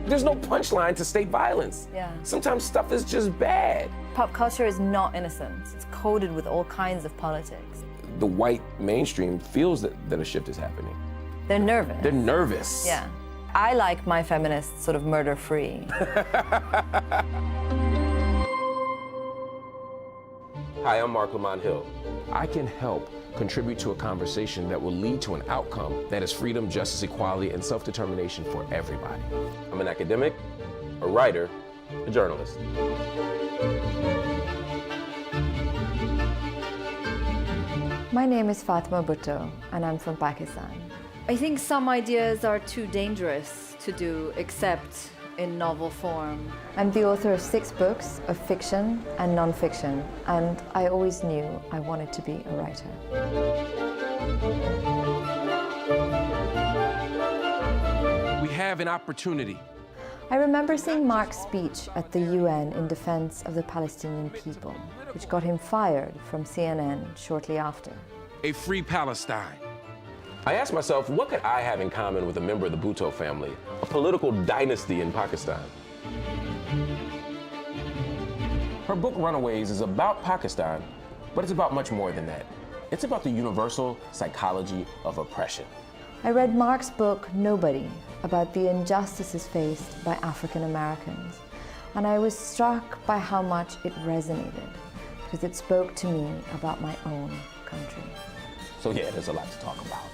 there's no punchline to state violence. Yeah. Sometimes stuff is just bad. Pop culture is not innocent. It's coded with all kinds of politics. The white mainstream feels that a shift is happening. They're nervous. They're nervous. Yeah. I like my feminists sort of murder-free. Hi, I'm Mark Lamont Hill. I can help contribute to a conversation that will lead to an outcome that is freedom, justice, equality, and self-determination for everybody. I'm an academic, a writer, a journalist. My name is Fatima Bhutto, and I'm from Pakistan. I think some ideas are too dangerous to do except in novel form. I'm the author of 6 books of fiction and non-fiction, and I always knew I wanted to be a writer. We have an opportunity. I remember seeing Mark's speech at the UN in defense of the Palestinian people, which got him fired from CNN shortly after. A free Palestine. I asked myself, what could I have in common with a member of the Bhutto family, a political dynasty in Pakistan? Her book, Runaways, is about Pakistan, but it's about much more than that. It's about the universal psychology of oppression. I read Mark's book, Nobody, about the injustices faced by African Americans, and I was struck by how much it resonated, because it spoke to me about my own country. So yeah, there's a lot to talk about.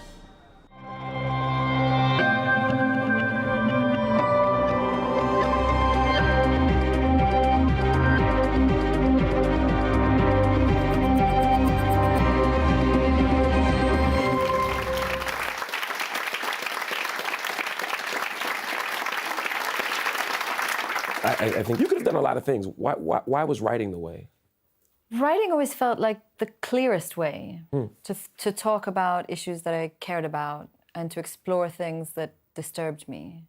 I think you could have done a lot of things. Why was writing the way? Writing always felt like the clearest way to talk about issues that I cared about and to explore things that disturbed me.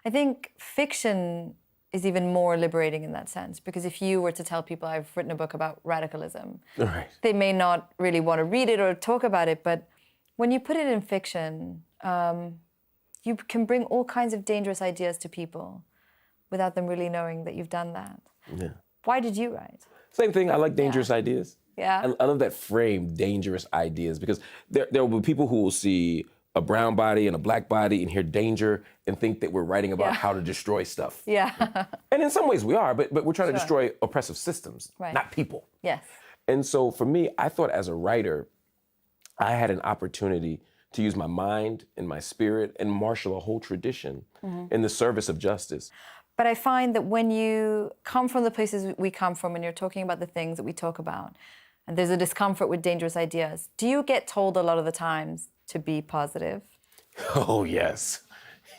I think fiction is even more liberating in that sense, because if you were to tell people I've written a book about radicalism, Right. they may not really want to read it or talk about it, but when you put it in fiction, you can bring all kinds of dangerous ideas to people without them really knowing that you've done that. Yeah. Why did you write? Same thing, I like dangerous ideas. Yeah. I love that frame, dangerous ideas, because there will be people who will see a brown body and a black body and hear danger and think that we're writing about how to destroy stuff. Yeah. And in some ways we are, but we're trying to destroy oppressive systems, not people. Yes. And so for me, I thought as a writer, I had an opportunity to use my mind and my spirit and marshal a whole tradition in the service of justice. But I find that when you come from the places we come from and you're talking about the things that we talk about, and there's a discomfort with dangerous ideas, do you get told a lot of the times to be positive? Oh, yes.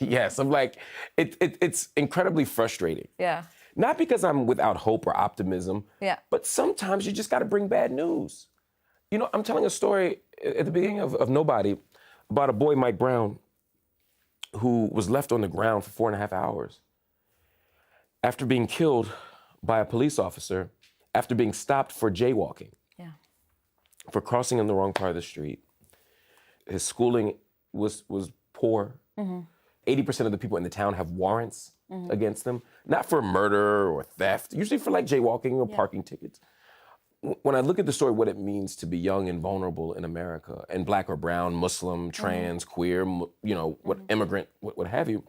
Yes, I'm like, it's incredibly frustrating. Yeah. Not because I'm without hope or optimism, but sometimes you just gotta bring bad news. You know, I'm telling a story at the beginning of Nobody about a boy, Mike Brown, who was left on the ground for 4.5 hours after being killed by a police officer, after being stopped for jaywalking, for crossing in the wrong part of the street. His schooling was poor. 80% of the people in the town have warrants against them, not for murder or theft, usually for like jaywalking or parking tickets. When I look at the story, what it means to be young and vulnerable in America, and black or brown, Muslim, trans, queer, you know, what immigrant, what have you,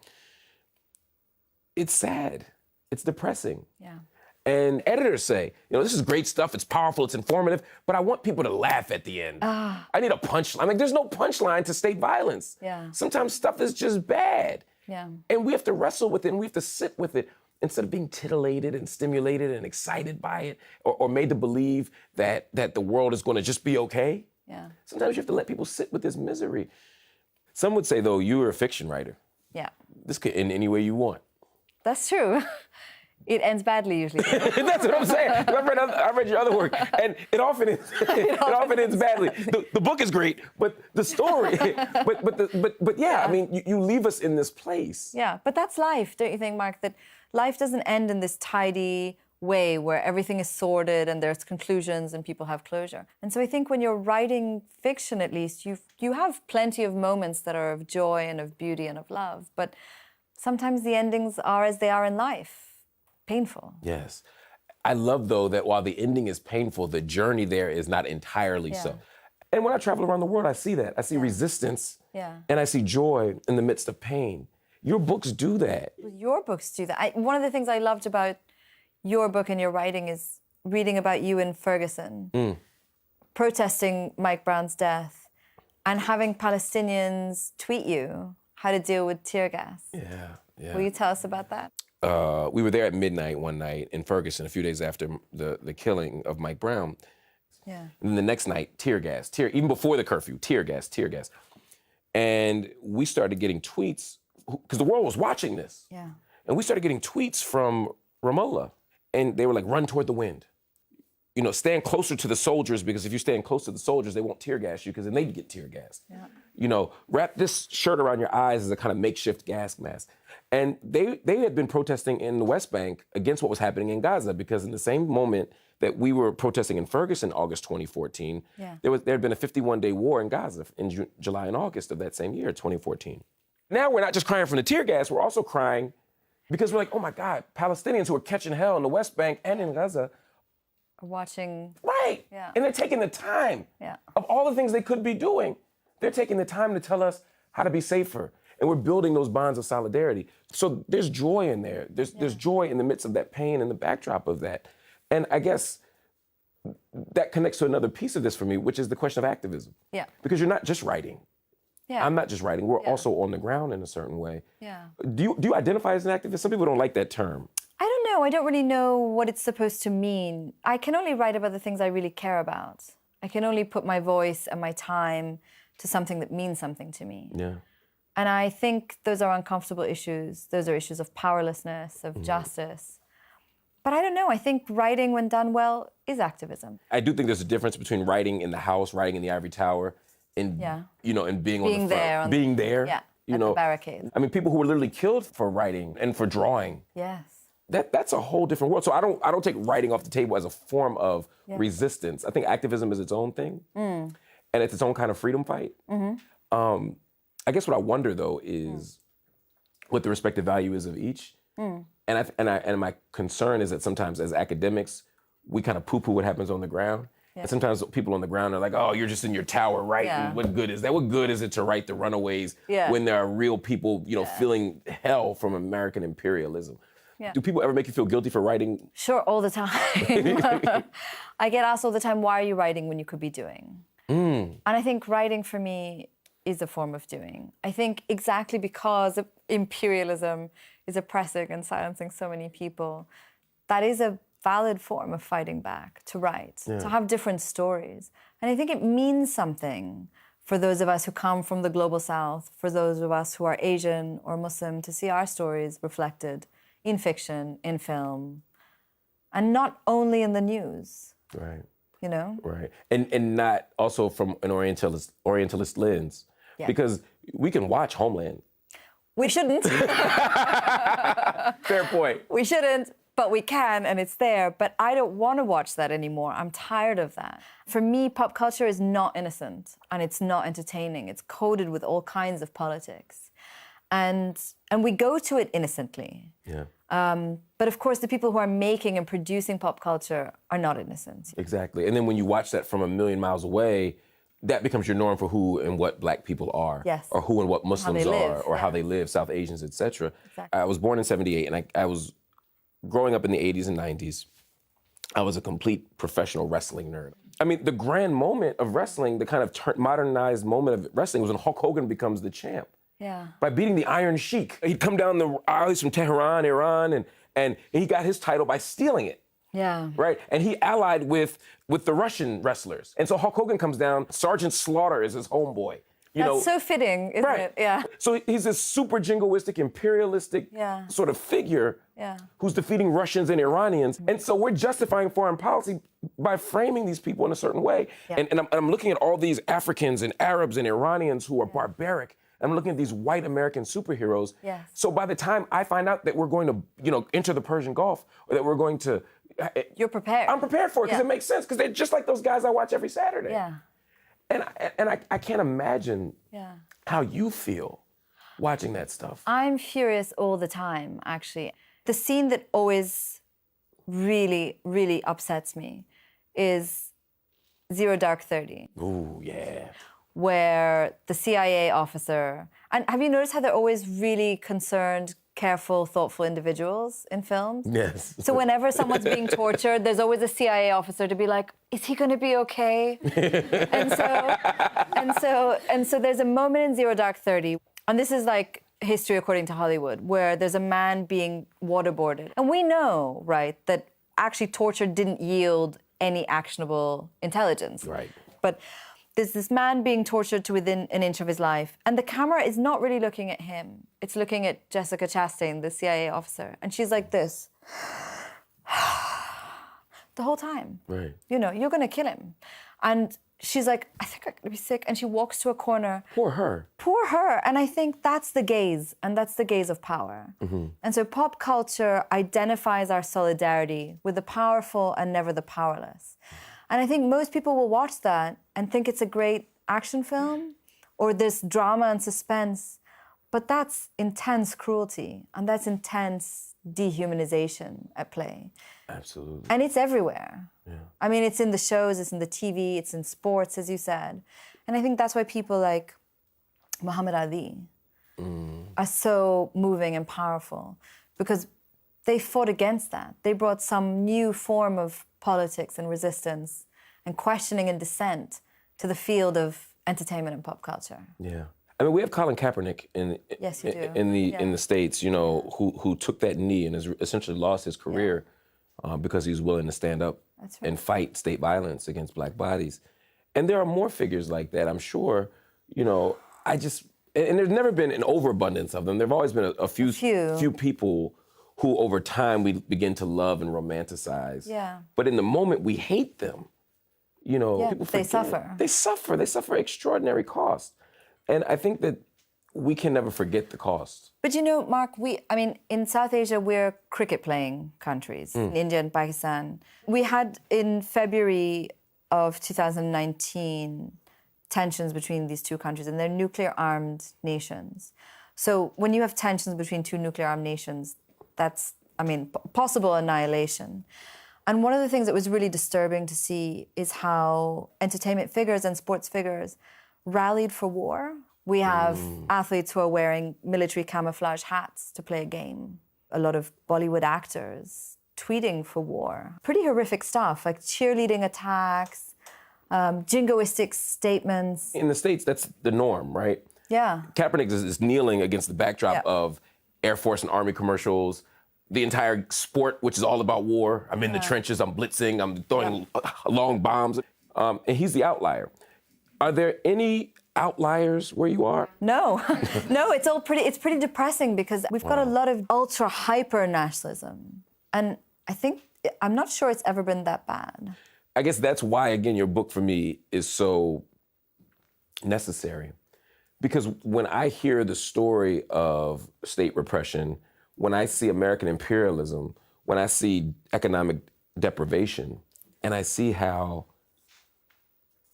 it's sad. It's depressing. Yeah. And editors say, you know, this is great stuff, it's powerful, it's informative, but I want people to laugh at the end. I need a punchline. Like, there's no punchline to state violence. Yeah. Sometimes stuff is just bad. Yeah. And we have to wrestle with it, and we have to sit with it instead of being titillated and stimulated and excited by it, or made to believe that the world is gonna just be okay. Yeah. Sometimes you have to let people sit with this misery. Some would say, though, you are a fiction writer. Yeah. This could end any way you want. That's true. It ends badly usually. That's what I'm saying. I read your other work, and it often ends badly. The book is great, but the story, but yeah, I mean, you leave us in this place. Yeah, but that's life, don't you think, Mark? That life doesn't end in this tidy way where everything is sorted and there's conclusions and people have closure. And so I think when you're writing fiction, at least, you have plenty of moments that are of joy and of beauty and of love, but sometimes the endings are as they are in life, painful. Yes. I love, though, that while the ending is painful, the journey there is not entirely so. And when I travel around the world, I see that. I see resistance, and I see joy in the midst of pain. Your books do that. Your books do that. One of the things I loved about your book and your writing is reading about you in Ferguson, protesting Mike Brown's death, and having Palestinians tweet you how to deal with tear gas. Yeah. Will you tell us about that? We were there at midnight one night in Ferguson, a few days after the killing of Mike Brown. Yeah. And then the next night, tear gas, even before the curfew, tear gas. And we started getting tweets, because the world was watching this. Yeah. And we started getting tweets from Ramallah, and they were like, run toward the wind. You know, stand closer to the soldiers, because if you stand close to the soldiers, they won't tear gas you, because then they'd get tear gassed. Yeah. You know, wrap this shirt around your eyes as a kind of makeshift gas mask. And they had been protesting in the West Bank against what was happening in Gaza, because in the same moment that we were protesting in Ferguson, August 2014, there had been a 51-day war in Gaza in July and August of that same year, 2014. Now we're not just crying from the tear gas, we're also crying because we're like, oh my God, Palestinians who are catching hell in the West Bank and in Gaza are watching. Right. Yeah. And they're taking the time of all the things they could be doing. They're taking the time to tell us how to be safer. And we're building those bonds of solidarity. So there's joy in there. There's joy in the midst of that pain and the backdrop of that. And I guess that connects to another piece of this for me, which is the question of activism. Yeah. Because you're not just writing. Yeah. I'm not just writing. We're also on the ground in a certain way. Yeah. Do you identify as an activist? Some people don't like that term. I don't know. I don't really know what it's supposed to mean. I can only write about the things I really care about. I can only put my voice and my time to something that means something to me. Yeah. And I think those are uncomfortable issues. Those are issues of powerlessness, of justice. But I don't know. I think writing, when done well, is activism. I do think there's a difference between writing in the house, writing in the ivory tower, and you know, and being on the front, being there. Yeah. You know, the barricades. I mean, people who were literally killed for writing and for drawing. Yes. That's a whole different world. So I don't take writing off the table as a form of resistance. I think activism is its own thing, and it's its own kind of freedom fight. I guess what I wonder though is what the respective value is of each. And my concern is that sometimes as academics, we kind of poo-poo what happens on the ground. And sometimes people on the ground are like, oh, you're just in your tower writing. What good is that? What good is it to write The Runaways when there are real people, you know, feeling hell from American imperialism? Do people ever make you feel guilty for writing? Sure, all the time. I get asked all the time, why are you writing when you could be doing? And I think writing for me is a form of doing. I think exactly because imperialism is oppressing and silencing so many people, that is a valid form of fighting back, to write, to have different stories. And I think it means something for those of us who come from the global south, for those of us who are Asian or Muslim, to see our stories reflected in fiction, in film, and not only in the news. Right. You know? Right. And not also from an Orientalist lens. Because we can watch Homeland. We shouldn't. Fair point. We shouldn't, but we can, and it's there. But I don't want to watch that anymore. I'm tired of that. For me, pop culture is not innocent, and it's not entertaining. It's coded with all kinds of politics. And we go to it innocently. Yeah. But of course, the people who are making and producing pop culture are not innocent. Exactly. And then when you watch that from a million miles away, that becomes your norm for who and what Black people are, or who and what Muslims are, or how they live, South Asians, etc. Exactly. I was born in '78, and I was growing up in the '80s and '90s. I was a complete professional wrestling nerd. I mean, the grand moment of wrestling, the kind of modernized moment of wrestling, was when Hulk Hogan becomes the champ. Yeah. By beating the Iron Sheik. He'd come down the aisles from Tehran, Iran, and he got his title by stealing it. Yeah. Right? And he allied with the Russian wrestlers. And so Hulk Hogan comes down, Sergeant Slaughter is his homeboy. That's so fitting, isn't it? Yeah. So he's this super jingoistic, imperialistic sort of figure who's defeating Russians and Iranians. And so we're justifying foreign policy by framing these people in a certain way. And I'm looking at all these Africans and Arabs and Iranians who are barbaric. I'm looking at these white American superheroes. So by the time I find out that we're going to, you know, enter the Persian Gulf, or that we're going to... You're prepared. I'm prepared for it because it makes sense, because they're just like those guys I watch every Saturday. And I can't imagine how you feel watching that stuff? I'm furious all the time, actually. The scene that always really, really upsets me is Zero Dark 30. Ooh, yeah. Where the CIA officer, and have you noticed how they're always really concerned, careful, thoughtful individuals in films? Yes. So whenever someone's being tortured, there's always a CIA officer to be like, is he going to be okay? and so there's a moment in Zero Dark 30, and this is like history according to Hollywood, where there's a man being waterboarded. And we know, right, that actually torture didn't yield any actionable intelligence. Right. But there's this man being tortured to within an inch of his life, and the camera is not really looking at him. It's looking at Jessica Chastain, the CIA officer, and she's like this the whole time. Right. You know, you're gonna kill him. And she's like, I think I'm gonna be sick, and she walks to a corner. Poor her. Poor her. And I think that's the gaze, and that's the gaze of power. Mm-hmm. And so pop culture identifies our solidarity with the powerful and never the powerless. And I think most people will watch that and think it's a great action film or this drama and suspense, but that's intense cruelty and that's intense dehumanization at play. Absolutely. And it's everywhere. Yeah. I mean, it's in the shows, it's in the TV, it's in sports, as you said. And I think that's why people like Muhammad Ali are so moving and powerful, because they fought against that. They brought some new form of politics and resistance and questioning and dissent to the field of entertainment and pop culture. Yeah. I mean, we have Colin Kaepernick Yes, you do. in the States, you know, who took that knee and has essentially lost his career because he was willing to stand up and fight state violence against black bodies. And there are more figures like that, I'm sure. You know, and there's never been an overabundance of them. There've always been a few people who over time we begin to love and romanticize. Yeah. But in the moment we hate them, you know, people forget. They suffer extraordinary cost. And I think that we can never forget the cost. But you know, Mark, in South Asia, we're cricket-playing countries, in India and Pakistan. We had, in February of 2019, tensions between these two countries, and they're nuclear-armed nations. So when you have tensions between two nuclear-armed nations, that's, possible annihilation. And one of the things that was really disturbing to see is how entertainment figures and sports figures rallied for war. We have athletes who are wearing military camouflage hats to play a game. A lot of Bollywood actors tweeting for war. Pretty horrific stuff, like cheerleading attacks, jingoistic statements. In the States, that's the norm, right? Yeah. Kaepernick is kneeling against the backdrop of Air Force and Army commercials, the entire sport, which is all about war. I'm in the trenches, I'm blitzing, I'm throwing long bombs. And he's the outlier. Are there any outliers where you are? No, no, it's pretty depressing because we've got a lot of ultra hyper nationalism. And I'm not sure it's ever been that bad. I guess that's why, again, your book for me is so necessary. Because when I hear the story of state repression, when I see American imperialism, when I see economic deprivation, and I see how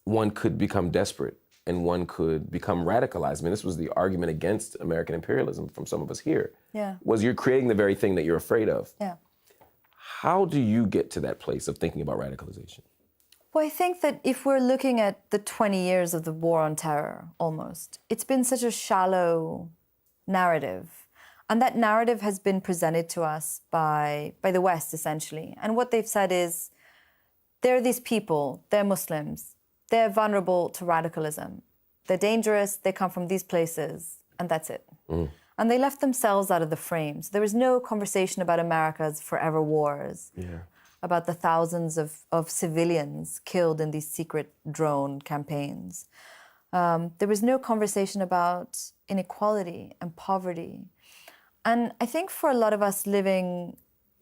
one could become desperate and one could become radicalized. This was the argument against American imperialism from some of us here. Yeah. Was you're creating the very thing that you're afraid of. Yeah. How do you get to that place of thinking about radicalization? Well, I think that if we're looking at the 20 years of the war on terror, almost, it's been such a shallow narrative. And that narrative has been presented to us by the West, essentially. And what they've said is, there are these people, they're Muslims, they're vulnerable to radicalism. They're dangerous, they come from these places, and that's it. And they left themselves out of the frame. So there was no conversation about America's forever wars, about the thousands of civilians killed in these secret drone campaigns. There was no conversation about inequality and poverty. And I think for a lot of us living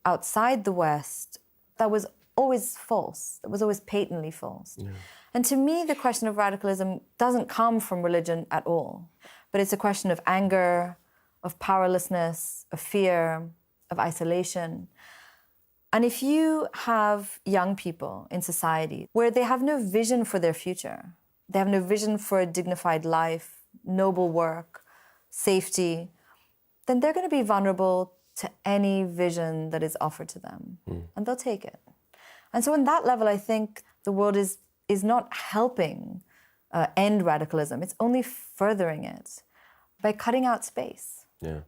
outside the West, that was always false. It was always patently false. Yeah. And to me, the question of radicalism doesn't come from religion at all, but it's a question of anger, of powerlessness, of fear, of isolation. And if you have young people in society where they have no vision for their future, they have no vision for a dignified life, noble work, safety, then they're going to be vulnerable to any vision that is offered to them. And they'll take it. And so on that level, I think the world is not helping end radicalism. It's only furthering it by cutting out space. Yeah.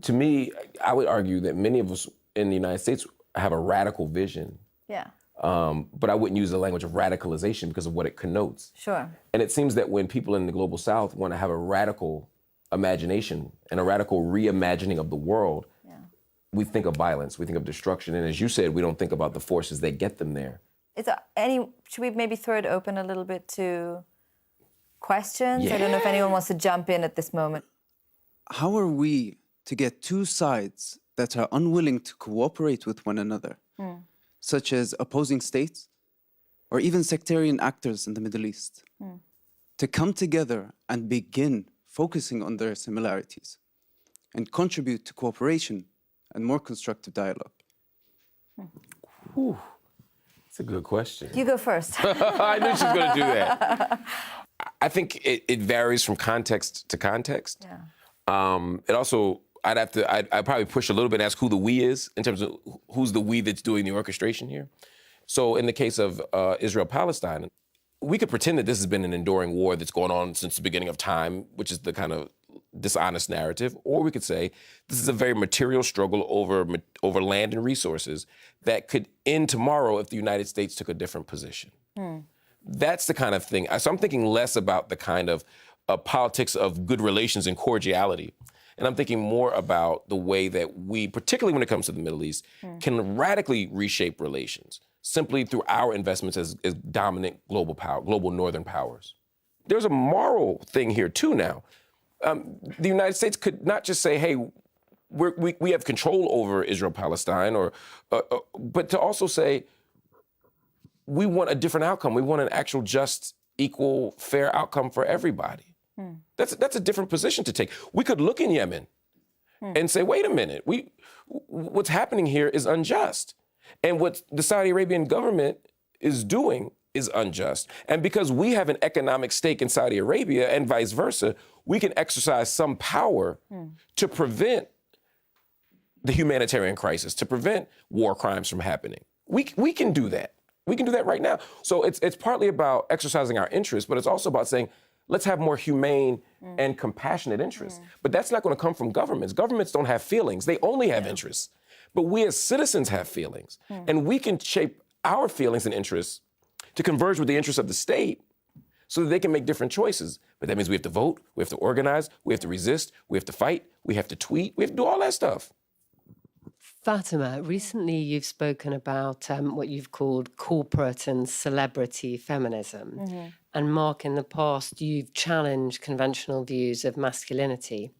To me, I would argue that many of us in the United States have a radical vision. Yeah. But I wouldn't use the language of radicalization because of what it connotes. Sure. And it seems that when people in the global South want to have a radical imagination and a radical reimagining of the world, we think of violence, we think of destruction. And as you said, we don't think about the forces that get them there. Should we maybe throw it open a little bit to questions? Yeah. I don't know if anyone wants to jump in at this moment. How are we to get two sides that are unwilling to cooperate with one another, such as opposing states or even sectarian actors in the Middle East, to come together and begin focusing on their similarities and contribute to cooperation and more constructive dialogue? Whew. That's a good question. You go first. I knew she was going to do that. I think it varies from context to context. Yeah. It also, I'd probably push a little bit and ask who the we is in terms of who's the we that's doing the orchestration here. So in the case of Israel-Palestine, we could pretend that this has been an enduring war that's going on since the beginning of time, which is the kind of dishonest narrative, or we could say this is a very material struggle over land and resources that could end tomorrow if the United States took a different position. That's the kind of thing. So I'm thinking less about the kind of politics of good relations and cordiality, and I'm thinking more about the way that we, particularly when it comes to the Middle East, can radically reshape relations simply through our investments as dominant global power, global northern powers. There's a moral thing here too now. The United States could not just say, hey, we have control over Israel-Palestine, but to also say, we want a different outcome. We want an actual just, equal, fair outcome for everybody. That's a different position to take. We could look in Yemen and say, wait a minute, what's happening here is unjust. And what the Saudi Arabian government is doing is unjust. And because we have an economic stake in Saudi Arabia and vice versa, we can exercise some power to prevent the humanitarian crisis, to prevent war crimes from happening. We can do that. We can do that right now. So it's partly about exercising our interests, but it's also about saying, let's have more humane and compassionate interests. But that's not going to come from governments. Governments don't have feelings. They only have interests. But we as citizens have feelings. And we can shape our feelings and interests to converge with the interests of the state so that they can make different choices. But that means we have to vote, we have to organize, we have to resist, we have to fight, we have to tweet, we have to do all that stuff. Fatima, recently you've spoken about what you've called corporate and celebrity feminism. And Mark, in the past, you've challenged conventional views of masculinity.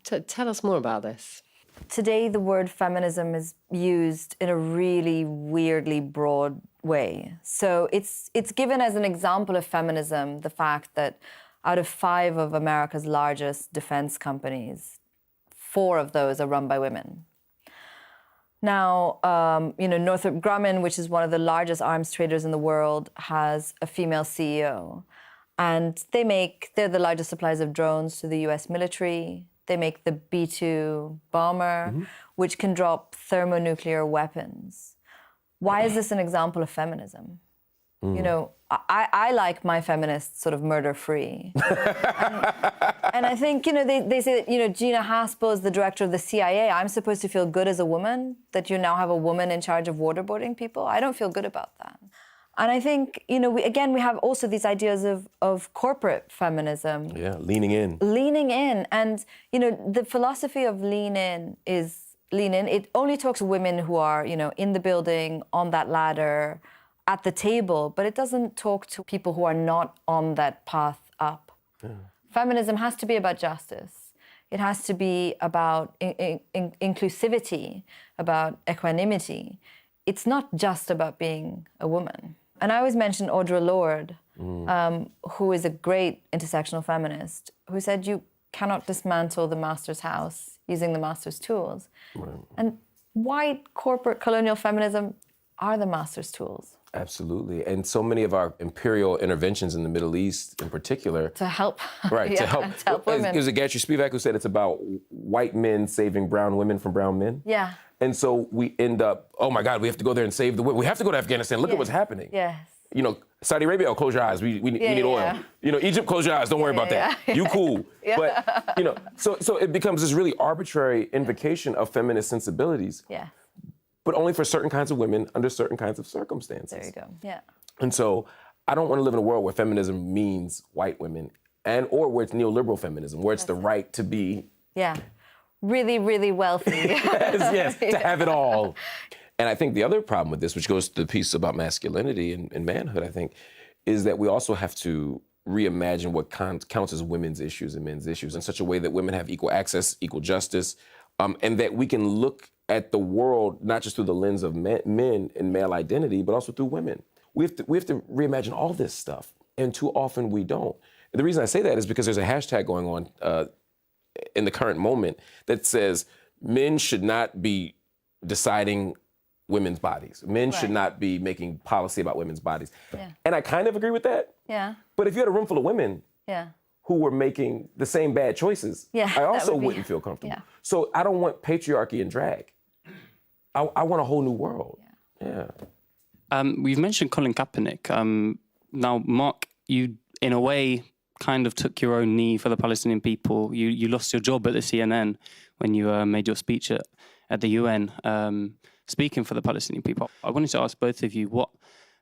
Tell us more about this. Today, the word feminism is used in a really weirdly broad way. So it's given as an example of feminism, the fact that out of 5 of America's largest defense companies, 4 of those are run by women. Now, Northrop Grumman, which is one of the largest arms traders in the world, has a female CEO. And they're the largest suppliers of drones to the US military. They make the B-2 bomber, which can drop thermonuclear weapons. Why is this an example of feminism? You know, I like my feminists sort of murder-free. and I think, they say that, Gina Haspel is the director of the CIA. I'm supposed to feel good as a woman that you now have a woman in charge of waterboarding people. I don't feel good about that. And I think, we have also these ideas of corporate feminism. Yeah, leaning in. Leaning in. And, the philosophy of lean in is lean in. It only talks to women who are, in the building, on that ladder, at the table, but it doesn't talk to people who are not on that path up. Feminism has to be about justice. It has to be about inclusivity, about equanimity. It's not just about being a woman. And I always mention Audre Lorde, who is a great intersectional feminist, who said you cannot dismantle the master's house using the master's tools. And white corporate colonial feminism are the master's tools. Absolutely. And so many of our imperial interventions in the Middle East in particular. To help. Right, Yeah, to help women. It was Gatry Spivak who said it's about white men saving brown women from brown men. Yeah. And so we end up, oh my God, we have to go there and save the women. We have to go to Afghanistan. Look at what's happening. Yes. You know, Saudi Arabia, close your eyes. We need oil. You know, Egypt, close your eyes. Don't worry about that. You cool. But, you know, so it becomes this really arbitrary invocation of feminist sensibilities. Yeah. But only for certain kinds of women under certain kinds of circumstances. There you go. Yeah. And so I don't want to live in a world where feminism means white women or where it's neoliberal feminism, where it's the right to be. Yeah. Really, really wealthy. yes, to have it all. And I think the other problem with this, which goes to the piece about masculinity and manhood, I think, is that we also have to reimagine what counts as women's issues and men's issues in such a way that women have equal access, equal justice, and that we can look at the world not just through the lens of men and male identity, but also through women. We have to reimagine all this stuff, and too often we don't. And the reason I say that is because there's a hashtag going on in the current moment that says men should not be deciding women's bodies. Men should not be making policy about women's bodies. Yeah. And I kind of agree with that. Yeah. But if you had a room full of women who were making the same bad choices, I also wouldn't feel comfortable. Yeah. So I don't want patriarchy and drag. I want a whole new world. Yeah. We've mentioned Colin Kaepernick. Now, Mark, you, in a way, kind of took your own knee for the Palestinian people. You lost your job at the CNN when you made your speech at the UN, speaking for the Palestinian people. I wanted to ask both of you what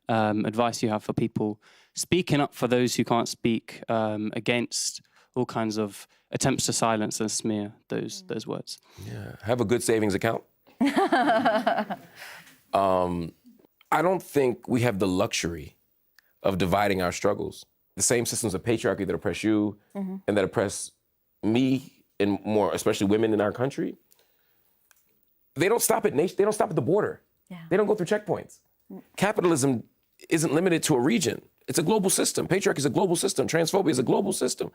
advice you have for people speaking up for those who can't speak against all kinds of attempts to silence and smear those words. Yeah, have a good savings account. I don't think we have the luxury of dividing our struggles. The same systems of patriarchy that oppress you and that oppress me and more, especially women in our country, they don't stop at nation. They don't stop at the border. Yeah. They don't go through checkpoints. Capitalism isn't limited to a region. It's a global system. Patriarchy is a global system. Transphobia is a global system.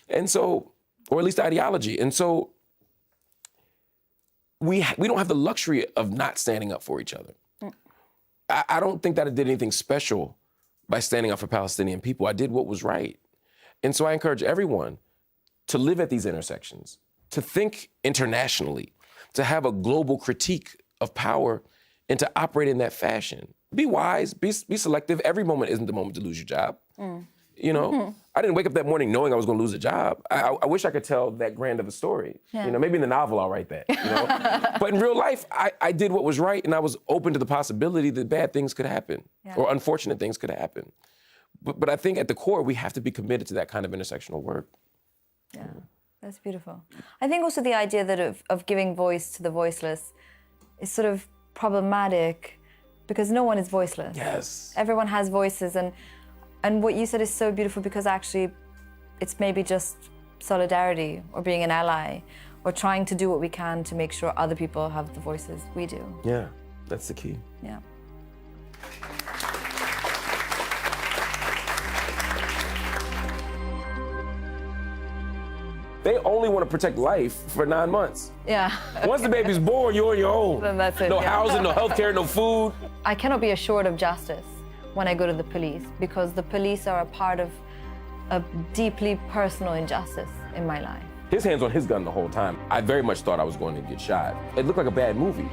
And so, or at least ideology. And so we don't have the luxury of not standing up for each other. I don't think that I did anything special by standing up for Palestinian people. I did what was right. And so I encourage everyone to live at these intersections, to think internationally, to have a global critique of power and to operate in that fashion. Be wise, be selective. Every moment isn't the moment to lose your job. You know, I didn't wake up that morning knowing I was gonna lose a job. I wish I could tell that grand of a story. Yeah. You know, maybe in the novel I'll write that, you know? But in real life, I did what was right and I was open to the possibility that bad things could happen or unfortunate things could happen. But I think at the core, we have to be committed to that kind of intersectional work. Yeah, that's beautiful. I think also the idea that of giving voice to the voiceless is sort of problematic because no one is voiceless. Yes. Everyone has voices and what you said is so beautiful because actually it's maybe just solidarity or being an ally or trying to do what we can to make sure other people have the voices we do. Yeah, that's the key. Yeah. They only want to protect life for 9 months. Yeah. Once the baby's born, you're on your own. Then that's it. No housing, no healthcare, no food. I cannot be assured of justice when I go to the police because the police are a part of a deeply personal injustice in my life. His hand's on his gun the whole time. I very much thought I was going to get shot. It looked like a bad movie.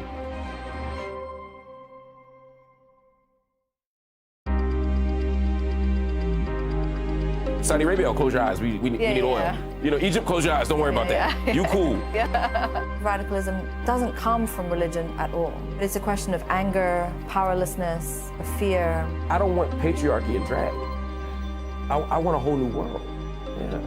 Saudi Arabia, close your eyes. We need oil. You know, Egypt, close your eyes. Don't worry about that. You cool. Radicalism doesn't come from religion at all. It's a question of anger, powerlessness, of fear. I don't want patriarchy and drag. I want a whole new world. Yeah.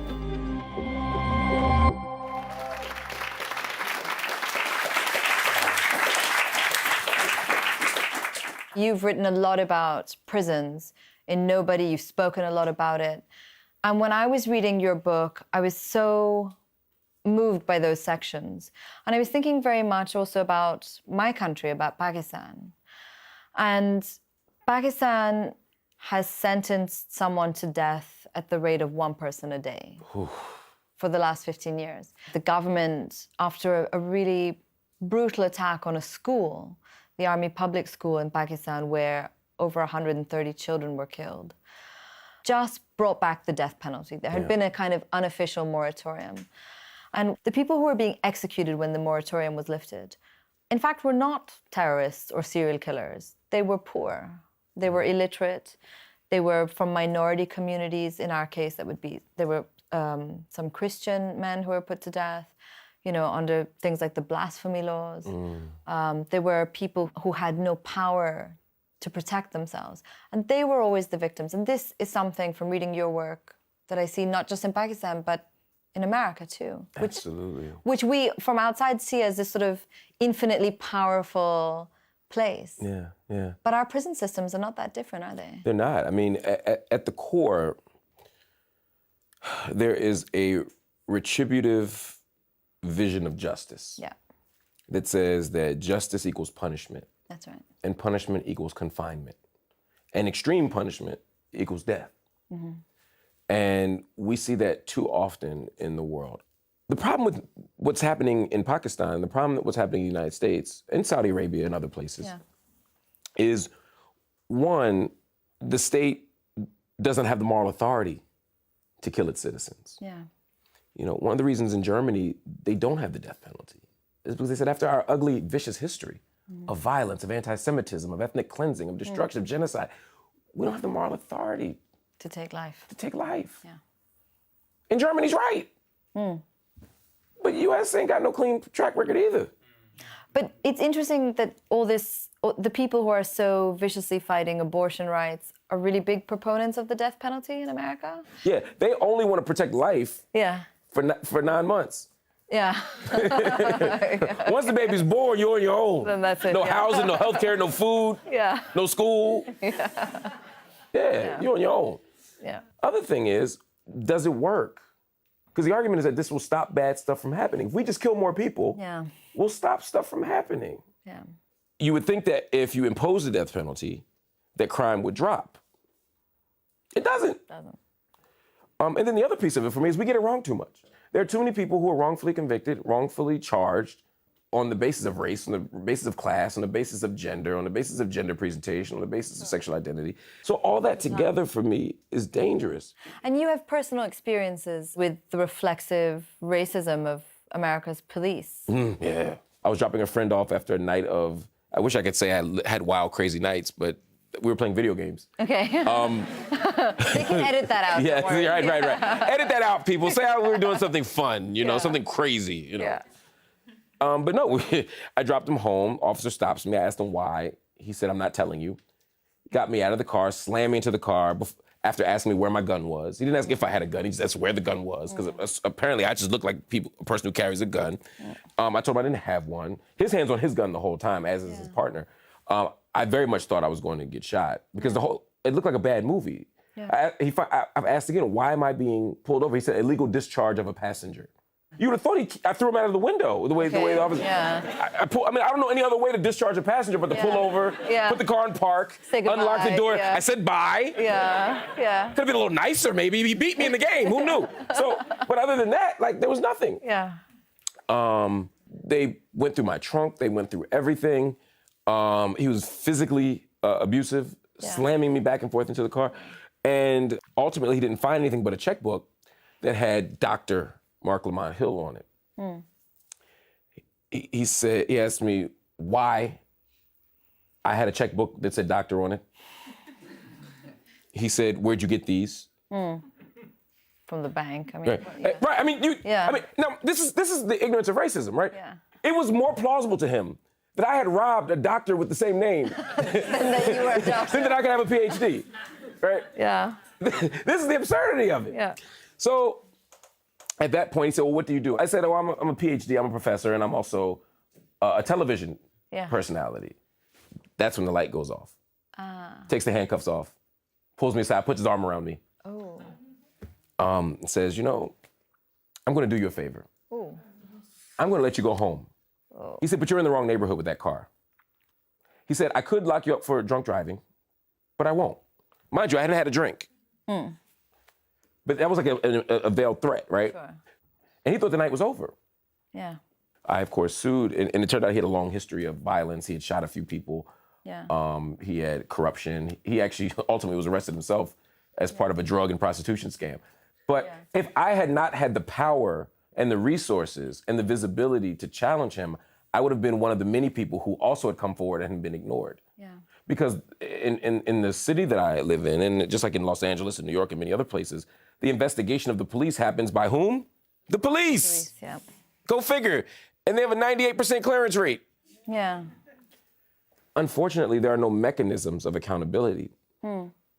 You've written a lot about prisons. In Nobody, you've spoken a lot about it. And when I was reading your book, I was so moved by those sections. And I was thinking very much also about my country, about Pakistan. And Pakistan has sentenced someone to death at the rate of 1 person a day for the last 15 years. The government, after a really brutal attack on a school, the army public school in Pakistan, where over 130 children were killed, just brought back the death penalty. There had been a kind of unofficial moratorium. And the people who were being executed when the moratorium was lifted, in fact, were not terrorists or serial killers. They were poor. They were illiterate. They were from minority communities. In our case, there were some Christian men who were put to death, you know, under things like the blasphemy laws. There were people who had no power to protect themselves. And they were always the victims. And this is something from reading your work that I see not just in Pakistan, but in America too. Absolutely. Which we, from outside, see as this sort of infinitely powerful place. Yeah, yeah. But our prison systems are not that different, are they? They're not. I mean, at the core, there is a retributive vision of justice. Yeah. That says that justice equals punishment. That's right. And punishment equals confinement. And extreme punishment equals death. Mm-hmm. And we see that too often in the world. The problem with what's happening in Pakistan, the problem with what's happening in the United States, in Saudi Arabia and other places, is one, the state doesn't have the moral authority to kill its citizens. Yeah. You know, one of the reasons in Germany they don't have the death penalty is because they said after our ugly, vicious history of violence, of anti-Semitism, of ethnic cleansing, of destruction, of genocide, we don't have the moral authority to take life. to take life. Yeah. And Germany's right. But the U.S. ain't got no clean track record either. But it's interesting that the people who are so viciously fighting abortion rights are really big proponents of the death penalty in America. Yeah, they only want to protect life Yeah. for 9 months. Yeah. Once the baby's born, you're on your own. Then that's it, No housing, no healthcare, no food, Yeah. no school. Yeah, you're on your own. Yeah. Other thing is, does it work? Because the argument is that this will stop bad stuff from happening. If we just kill more people, Yeah. we'll stop stuff from happening. Yeah. You would think that if you impose the death penalty, that crime would drop. It doesn't. And then the other piece of it for me is we get it wrong too much. There are too many people who are wrongfully convicted, wrongfully charged on the basis of race, on the basis of class, on the basis of gender, on the basis of gender presentation, on the basis of sexual identity. So all that together for me is dangerous. And you have personal experiences with the reflexive racism of America's police. Yeah. I was dropping a friend off after a night of, I wish I could say I had wild, crazy nights, but we were playing video games. Okay. They can edit that out. Yeah, don't worry. right. Edit that out, people. Say how we were doing something fun, you know, something crazy, you know. Yeah. But no, I dropped him home. Officer stops me. I asked him why. He said, I'm not telling you. Got me out of the car, slammed me into the car after asking me where my gun was. He didn't ask if I had a gun. He just asked where the gun was, because apparently I just look like a person who carries a gun. I told him I didn't have one. His hand's on his gun the whole time, as is his partner. I very much thought I was going to get shot because it looked like a bad movie. Yeah. I've asked again, why am I being pulled over? He said, illegal discharge of a passenger. You would have thought I threw him out of the window, the way the officer. Yeah. I don't know any other way to discharge a passenger but to pull over, put the car in park, Say goodbye, unlock the door. yeah. I said bye. Yeah. Could have been a little nicer, maybe. He beat me in the game. Who knew? So, but other than that, like, there was nothing. Yeah. They went through my trunk. They went through everything. He was physically abusive, slamming me back and forth into the car. And ultimately, he didn't find anything but a checkbook that had Dr. Mark Lamont Hill on it. He asked me why I had a checkbook that said doctor on it. He said, where'd you get these? From the bank. I mean, Right. I mean, now this is the ignorance of racism, right? Yeah. It was more plausible to him that I had robbed a doctor with the same name than that you were a doctor. than that I could have a PhD, right? Yeah. This is the absurdity of it. Yeah. So at that point, he said, well, what do you do? I said, oh, I'm a PhD, I'm a professor, and I'm also a television personality. That's when the light goes off. Takes the handcuffs off, pulls me aside, puts his arm around me. Says, you know, I'm gonna do you a favor. I'm gonna let you go home. He said, but you're in the wrong neighborhood with that car. He said, I could lock you up for drunk driving, but I won't. Mind you, I hadn't had a drink. But that was like a veiled threat, right? Sure. And he thought the night was over. Yeah. I, of course, sued, and it turned out he had a long history of violence. He had shot a few people. He had corruption. He actually ultimately was arrested himself as part of a drug and prostitution scam. But if I had not had the power and the resources and the visibility to challenge him, I would have been one of the many people who also had come forward and had been ignored. Because in the city that I live in, and just like in Los Angeles and New York and many other places, the investigation of the police happens by whom? The police. Go figure. And they have a 98% clearance rate. Unfortunately, there are no mechanisms of accountability.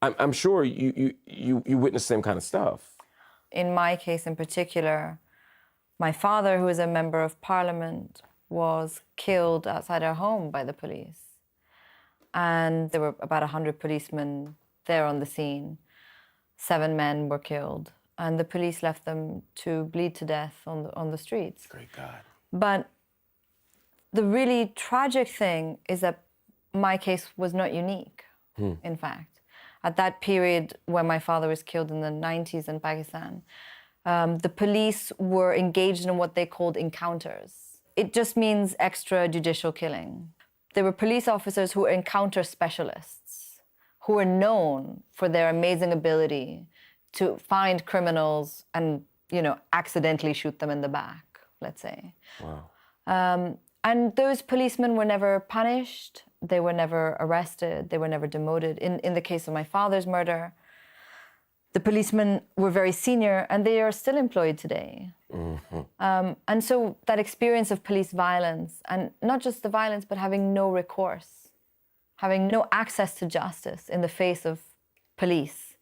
I'm sure you witness the same kind of stuff. In my case in particular, my father, who is a member of parliament, was killed outside our home by the police. And there were about 100 policemen there on the scene. 7 men were killed. And the police left them to bleed to death on the streets. Great God. But the really tragic thing is that my case was not unique, in fact. At that period when my father was killed in the 90s in Pakistan, the police were engaged in what they called encounters. It just means extrajudicial killing. There were police officers who were encounter specialists, who were known for their amazing ability to find criminals and, accidentally shoot them in the back, let's say. Wow. And those policemen were never punished. They were never arrested. They were never demoted. In the case of my father's murder, the policemen were very senior and they are still employed today. And so that experience of police violence, and not just the violence, but having no recourse, having no access to justice in the face of police,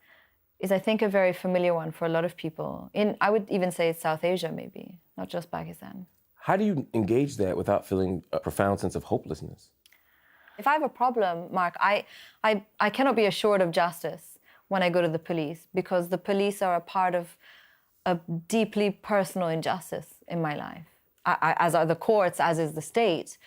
is, I think, a very familiar one for a lot of people. I would even say South Asia, maybe, not just Pakistan. How do you engage that without feeling a profound sense of hopelessness? If I have a problem, Mark, I cannot be assured of justice when I go to the police, because the police are a part of a deeply personal injustice in my life, as are the courts, as is the state.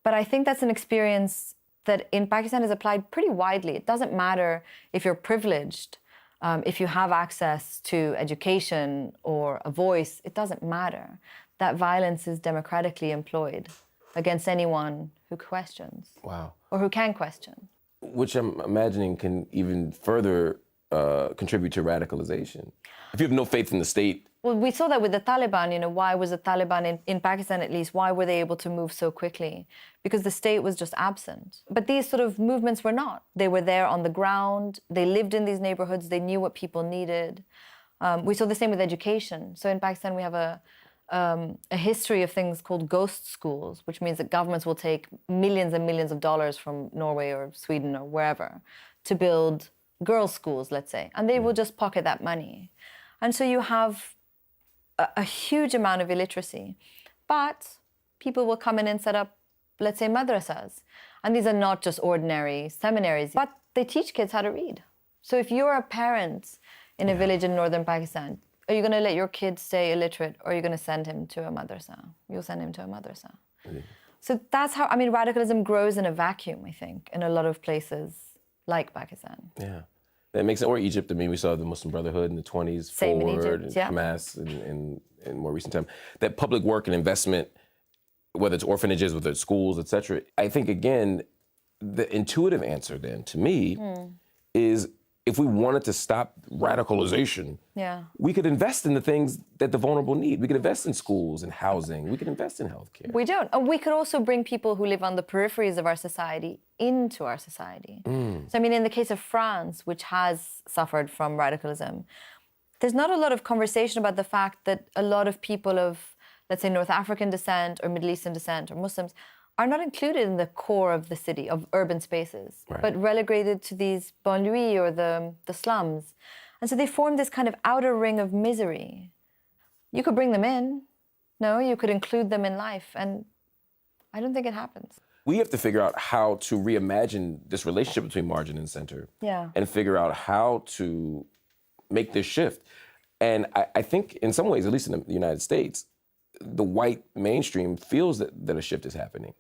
But I think that's an experience that in Pakistan is applied pretty widely. It doesn't matter if you're privileged, if you have access to education or a voice, it doesn't matter. That violence is democratically employed against anyone who questions. Wow. Or who can question. Which I'm imagining can even further contribute to radicalization. If you have no faith in the state. Well, we saw that with the Taliban. Why was the Taliban, in Pakistan at least, why were they able to move so quickly? Because the state was just absent. But these sort of movements were not. They were there on the ground. They lived in these neighborhoods. They knew what people needed. We saw the same with education. So in Pakistan, we have a history of things called ghost schools, which means that governments will take millions and millions of dollars from Norway or Sweden or wherever to build girls' schools, let's say, and they will just pocket that money. And so you have a huge amount of illiteracy. But people will come in and set up, let's say, madrasas. And these are not just ordinary seminaries, but they teach kids how to read. So if you're a parent in a village in northern Pakistan, are you going to let your kid stay illiterate, or are you going to send him to a madrasa? You'll send him to a madrasa. So that's how, radicalism grows in a vacuum, I think, in a lot of places like Pakistan. Yeah. That makes it, or Egypt. We saw the Muslim Brotherhood in the 20s, Same Forward, in Egypt, and Hamas in more recent time. That public work and investment, whether it's orphanages, whether it's schools, et cetera. I think, again, the intuitive answer then to me is, if we wanted to stop radicalization, we could invest in the things that the vulnerable need. We could invest in schools and housing. We could invest in healthcare. We don't. And we could also bring people who live on the peripheries of our society into our society. So, in the case of France, which has suffered from radicalism, there's not a lot of conversation about the fact that a lot of people of, let's say, North African descent or Middle Eastern descent or Muslims are not included in the core of the city, of urban spaces, but relegated to these banlieues or the slums. And so they form this kind of outer ring of misery. You could bring them in. No, you could include them in life. And I don't think it happens. We have to figure out how to reimagine this relationship between margin and center. And figure out how to make this shift. And I think in some ways, at least in the United States, the white mainstream feels that a shift is happening.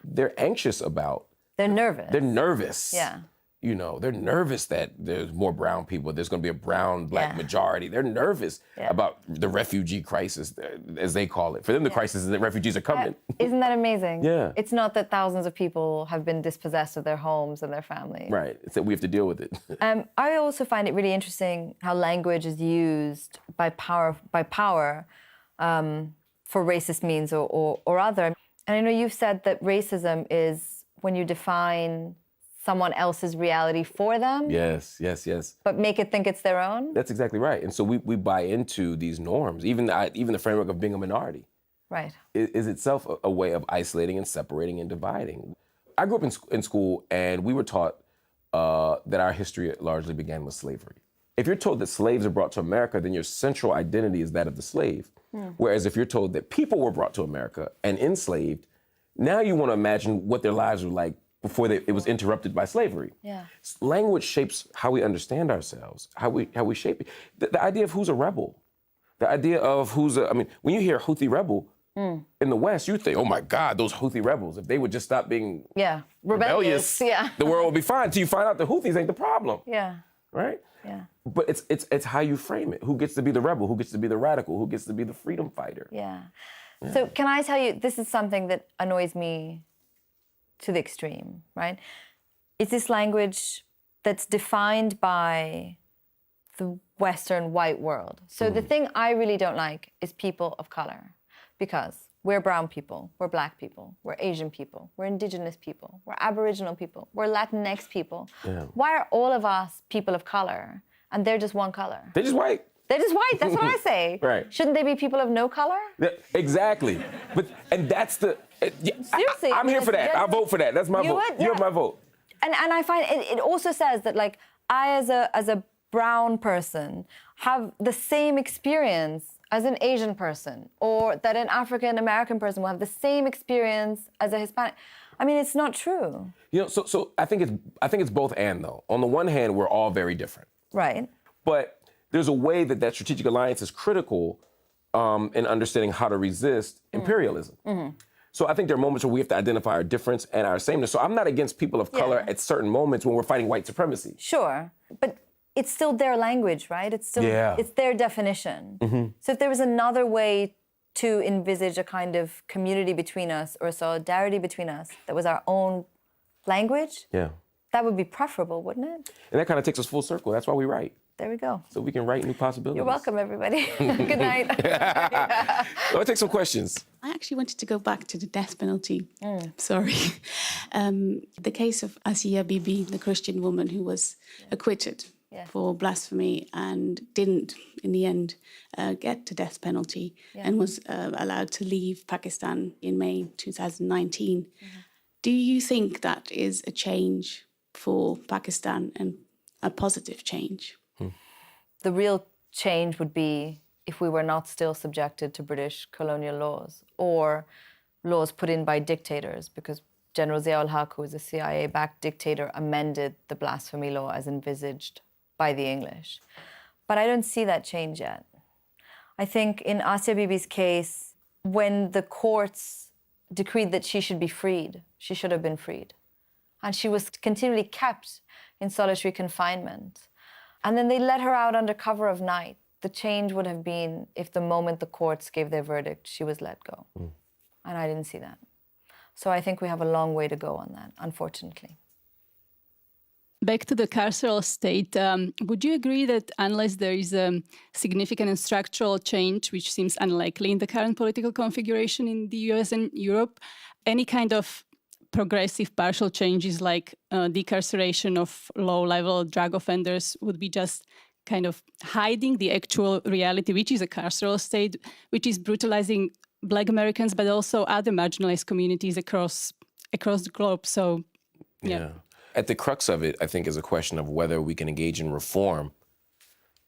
They're anxious about. They're nervous. They're nervous. Yeah. You know, they're nervous that there's more brown people. There's going to be a brown, black majority. They're nervous about the refugee crisis, as they call it. For them, the crisis is that refugees are coming. Isn't that amazing? Yeah. It's not that thousands of people have been dispossessed of their homes and their families. Right. It's that we have to deal with it. I also find it really interesting how language is used by power for racist means or other. And I know you've said that racism is when you define someone else's reality for them. Yes. But make it think it's their own. That's exactly right. And so we buy into these norms, even the framework of being a minority. Right. Is itself a way of isolating and separating and dividing. I grew up in school, and we were taught that our history largely began with slavery. If you're told that slaves are brought to America, then your central identity is that of the slave. Whereas if you're told that people were brought to America and enslaved, now you want to imagine what their lives were like before it was interrupted by slavery. Yeah. Language shapes how we understand ourselves, how we shape it. The idea of who's a rebel, the idea of when you hear Houthi rebel in the West, you think, oh my God, those Houthi rebels, if they would just stop being rebellious, the world would be fine, until you find out the Houthis ain't the problem. Yeah. Right? Yeah. But it's how you frame it. Who gets to be the rebel? Who gets to be the radical? Who gets to be the freedom fighter? Yeah. So can I tell you, this is something that annoys me to the extreme, right? It's this language that's defined by the Western white world. So the thing I really don't like is people of color, because we're brown people, we're black people, we're Asian people, we're indigenous people, we're Aboriginal people, we're Latinx people. Yeah. Why are all of us people of color and they're just one color? They're just white. They're just white, that's what I say. Right. Shouldn't they be people of no color? Yeah, exactly. And that's the... Seriously. I'm here for that. I'll vote for that. That's my vote. You have my vote. And I find it also says that, like, I as a brown person have the same experience as an Asian person, or that an African American person will have the same experience as a Hispanic. I mean, it's not true. You know, so I think it's both and, though. On the one hand, we're all very different. Right. But there's a way that strategic alliance is critical in understanding how to resist imperialism. So I think there are moments where we have to identify our difference and our sameness. So I'm not against people of color at certain moments when we're fighting white supremacy. Sure, but it's still their language, right? It's still it's their definition. So if there was another way to envisage a kind of community between us or solidarity between us that was our own language, that would be preferable, wouldn't it? And that kind of takes us full circle. That's why we write. There we go. So we can write new possibilities. You're welcome, everybody. Good night. Let's take some questions. I actually wanted to go back to the death penalty. Sorry. The case of Asia Bibi, the Christian woman who was acquitted for blasphemy and didn't, in the end, get the death penalty and was allowed to leave Pakistan in May 2019. Do you think that is a change for Pakistan and a positive change? The real change would be if we were not still subjected to British colonial laws or laws put in by dictators, because General Zia-ul-Haq, who was a CIA-backed dictator, amended the blasphemy law as envisaged by the English. But I don't see that change yet. I think in Asia Bibi's case, when the courts decreed that she should be freed, she should have been freed. And she was continually kept in solitary confinement. And then they let her out under cover of night. The change would have been if the moment the courts gave their verdict, she was let go. And I didn't see that. So I think we have a long way to go on that, unfortunately. Back to the carceral state, would you agree that unless there is a significant and structural change, which seems unlikely in the current political configuration in the US and Europe, any kind of progressive partial changes like decarceration of low-level drug offenders would be just kind of hiding the actual reality, which is a carceral state, which is brutalizing Black Americans, but also other marginalized communities across the globe. So, yeah. At the crux of it, I think, is a question of whether we can engage in reform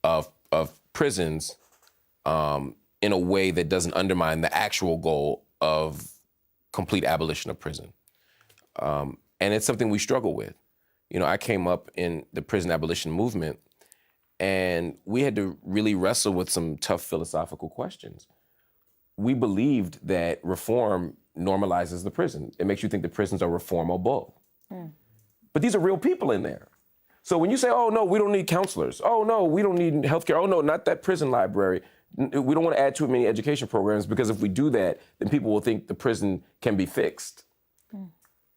of prisons in a way that doesn't undermine the actual goal of complete abolition of prison. And it's something we struggle with. You know, I came up in the prison abolition movement, and we had to really wrestle with some tough philosophical questions. We believed that reform normalizes the prison. It makes you think the prisons are reformable. But these are real people in there. So when you say, oh, no, we don't need counselors. Oh, no, we don't need healthcare. Oh, no, not that prison library. We don't want to add too many education programs because if we do that, then people will think the prison can be fixed.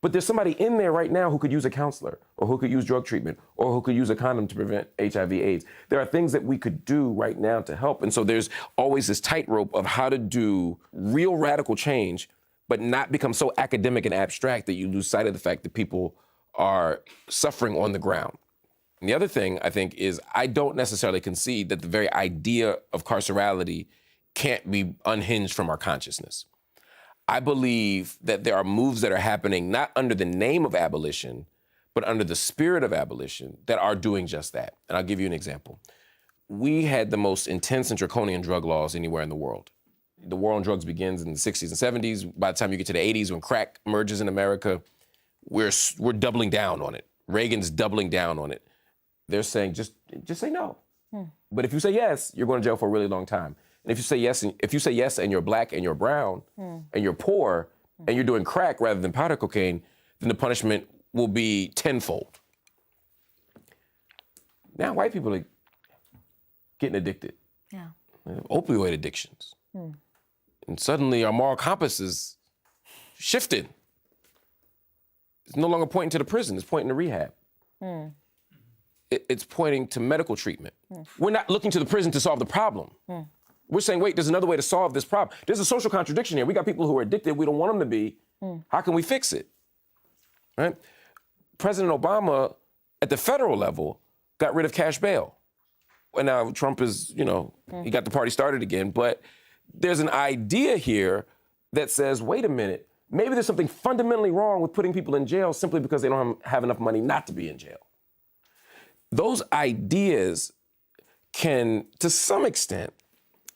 But there's somebody in there right now who could use a counselor or who could use drug treatment or who could use a condom to prevent HIV/AIDS. There are things that we could do right now to help. And so there's always this tightrope of how to do real radical change, but not become so academic and abstract that you lose sight of the fact that people are suffering on the ground. And the other thing, I think, is I don't necessarily concede that the very idea of carcerality can't be unhinged from our consciousness. I believe that there are moves that are happening not under the name of abolition, but under the spirit of abolition that are doing just that. And I'll give you an example. We had the most intense and draconian drug laws anywhere in the world. The war on drugs begins in the 60s and 70s. By the time you get to the 80s, when crack emerges in America, we're doubling down on it. Reagan's doubling down on it. They're saying, just say no. But if you say yes, you're going to jail for a really long time. And if you say yes and you're black and you're brown and you're poor and you're doing crack rather than powder cocaine, then the punishment will be tenfold. Now white people are getting addicted. Yeah. Opioid addictions. And suddenly our moral compass is shifted. It's no longer pointing to the prison, it's pointing to rehab. It's pointing to medical treatment. We're not looking to the prison to solve the problem. We're saying, wait, there's another way to solve this problem. There's a social contradiction here. We got people who are addicted. We don't want them to be. How can we fix it? Right? President Obama, at the federal level, got rid of cash bail. And now Trump is, he got the party started again. But there's an idea here that says, wait a minute, maybe there's something fundamentally wrong with putting people in jail simply because they don't have enough money not to be in jail. Those ideas can, to some extent,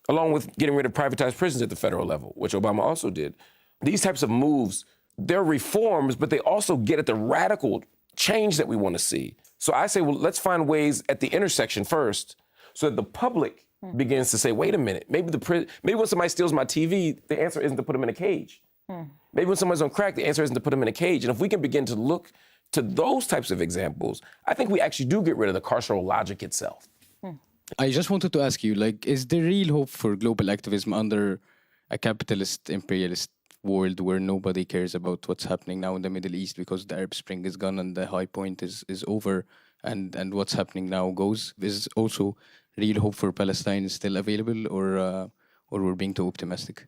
along with getting rid of privatized prisons at the federal level, which Obama also did, these types of moves, they're reforms, but they also get at the radical change that we want to see. So I say, well, let's find ways at the intersection first so that the public begins to say, wait a minute, maybe when somebody steals my TV, the answer isn't to put them in a cage. Maybe when somebody's on crack, the answer isn't to put them in a cage. And if we can begin to look to those types of examples, I think we actually do get rid of the carceral logic itself. I just wanted to ask you, is there real hope for global activism under a capitalist, imperialist world where nobody cares about what's happening now in the Middle East because the Arab Spring is gone and the high point is over and what's happening now goes? Is also real hope for Palestine still available or we're being too optimistic?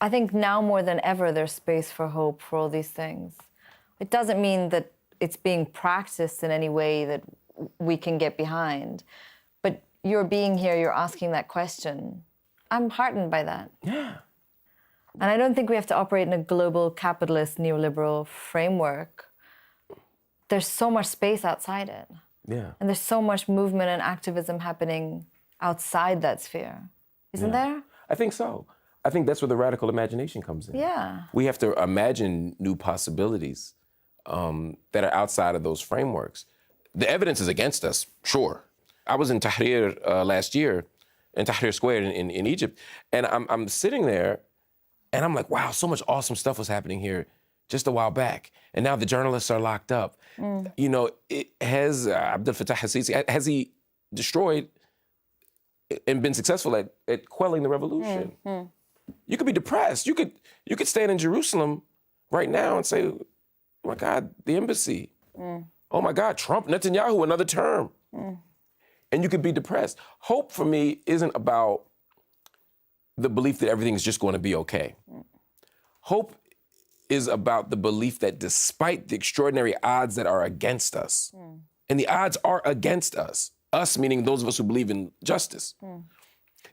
I think now more than ever there's space for hope for all these things. It doesn't mean that it's being practiced in any way that we can get behind. But you're being here, you're asking that question. I'm heartened by that. Yeah. And I don't think we have to operate in a global capitalist neoliberal framework. There's so much space outside it. Yeah. And there's so much movement and activism happening outside that sphere. Isn't there? I think so. I think that's where the radical imagination comes in. Yeah. We have to imagine new possibilities that are outside of those frameworks. The evidence is against us, sure. I was in Tahrir last year, in Tahrir Square in Egypt, and I'm sitting there, and I'm like, wow, so much awesome stuff was happening here just a while back, and now the journalists are locked up. Has Abdel Fattah al-Sisi, has he destroyed and been successful at quelling the revolution? You could be depressed. You could stand in Jerusalem right now and say, oh my God, the embassy. Oh my God, Trump, Netanyahu, another term. And you could be depressed. Hope for me isn't about the belief that everything's just going to be okay. Hope is about the belief that despite the extraordinary odds that are against us, and the odds are against us meaning those of us who believe in justice,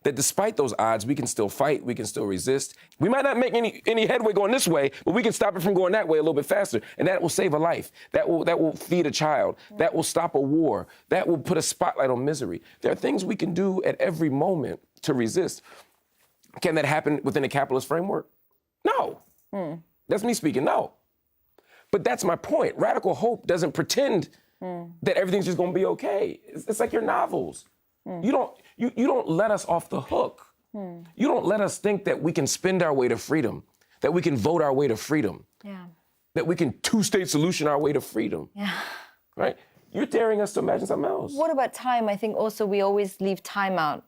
that despite those odds, we can still fight, we can still resist. We might not make any headway going this way, but we can stop it from going that way a little bit faster, and that will save a life. That will feed a child. That will stop a war. That will put a spotlight on misery. There are things we can do at every moment to resist. Can that happen within a capitalist framework? No. That's me speaking, no. But that's my point. Radical hope doesn't pretend that everything's just gonna be okay. It's like your novels. You don't let us off the hook. You don't let us think that we can spend our way to freedom, that we can vote our way to freedom, that we can two-state solution our way to freedom, right? you're daring us to imagine something else. What about time? I think also we always leave time out.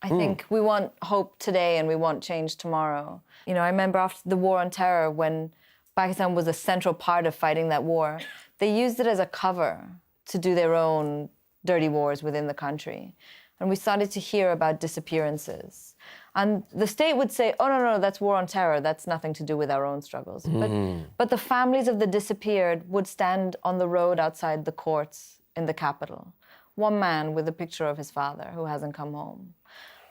I think we want hope today and we want change tomorrow. You know, I remember after the war on terror, when Pakistan was a central part of fighting that war, they used it as a cover to do their own dirty wars within the country. And we started to hear about disappearances. And the state would say, oh, no, that's war on terror. That's nothing to do with our own struggles. But the families of the disappeared would stand on the road outside the courts in the capital. One man with a picture of his father who hasn't come home.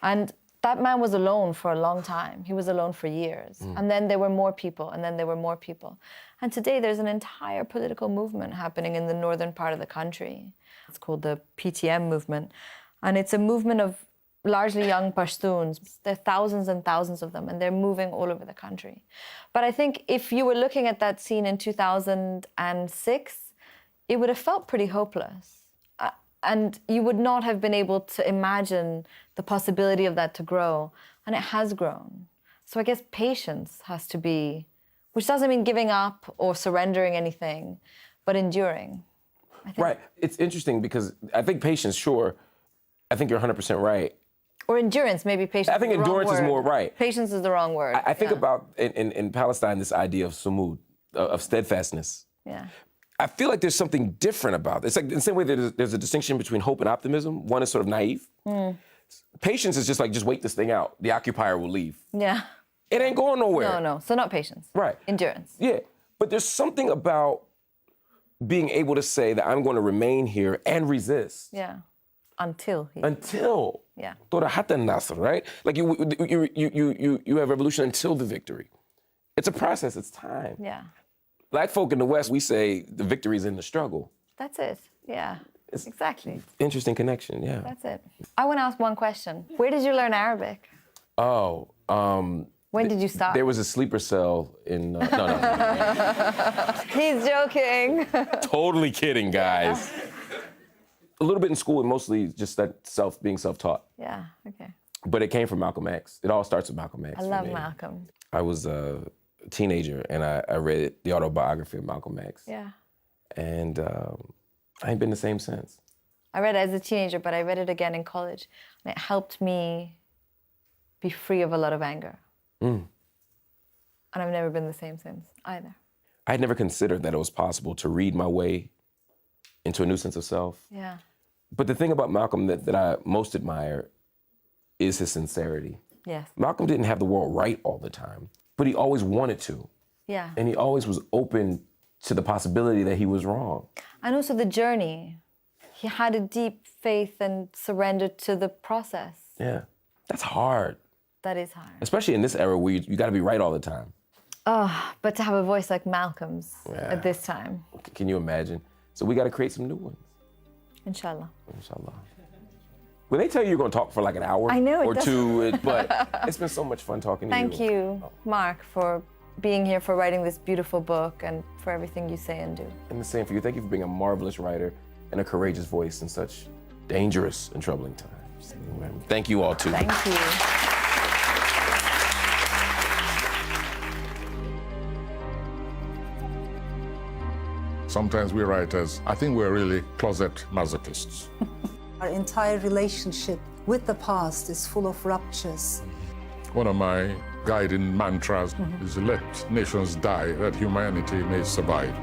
And that man was alone for a long time. He was alone for years. And then there were more people, and then there were more people. And today there's an entire political movement happening in the northern part of the country. It's called the PTM movement. And it's a movement of largely young Pashtuns. There are thousands and thousands of them, and they're moving all over the country. But I think if you were looking at that scene in 2006, it would have felt pretty hopeless. And you would not have been able to imagine the possibility of that to grow. And it has grown. So I guess patience has to be, which doesn't mean giving up or surrendering anything, but enduring. I think. Right. It's interesting because I think patience, sure. I think you're 100% right. Or endurance, maybe patience. I think is the endurance wrong word. is more right. Patience is the wrong word. I think about, in Palestine, this idea of sumud, of steadfastness. Yeah. I feel like there's something different about it. It's like in the same way that there's a distinction between hope and optimism. One is sort of naive. Patience is just like, just wait this thing out. The occupier will leave. Yeah. It ain't going nowhere. No. So not patience. Right. Endurance. Yeah. But there's something about being able to say that I'm going to remain here and resist. Yeah. Until. Yeah. Right? Like you have revolution until the victory. It's a process. It's time. Yeah. Black folk in the West, we say the victory's in the struggle. That's it. Yeah. Exactly. Interesting connection, yeah. That's it. I want to ask one question. Where did you learn Arabic? Oh, when did you start? There was a sleeper cell in, no. He's joking. Totally kidding, guys. A little bit in school and mostly just that being self-taught. Yeah, okay. But it came from Malcolm X. It all starts with Malcolm X. I love Malcolm. I was a teenager and I read the autobiography of Malcolm X. Yeah. And I ain't been the same since. I read it as a teenager, but I read it again in college. And it helped me be free of a lot of anger. And I've never been the same since either. I had never considered that it was possible to read my way into a new sense of self. Yeah. But the thing about Malcolm that I most admire is his sincerity. Yes. Malcolm didn't have the world right all the time, but he always wanted to. Yeah. And he always was open to the possibility that he was wrong. And also the journey. He had a deep faith and surrendered to the process. Yeah. That's hard. That is hard. Especially in this era where you got to be right all the time. Oh, but to have a voice like Malcolm's at this time. Can you imagine? So we got to create some new ones. Inshallah. Inshallah. Well, they tell you you're going to talk for like an hour or two, but it's been so much fun talking to you. Thank you, Mark, for being here, for writing this beautiful book, and for everything you say and do. And the same for you. Thank you for being a marvelous writer and a courageous voice in such dangerous and troubling times. Thank you all, too. Thank you. Sometimes we writers, I think we're really closet masochists. Our entire relationship with the past is full of ruptures. One of my guiding mantras is let nations die that humanity may survive.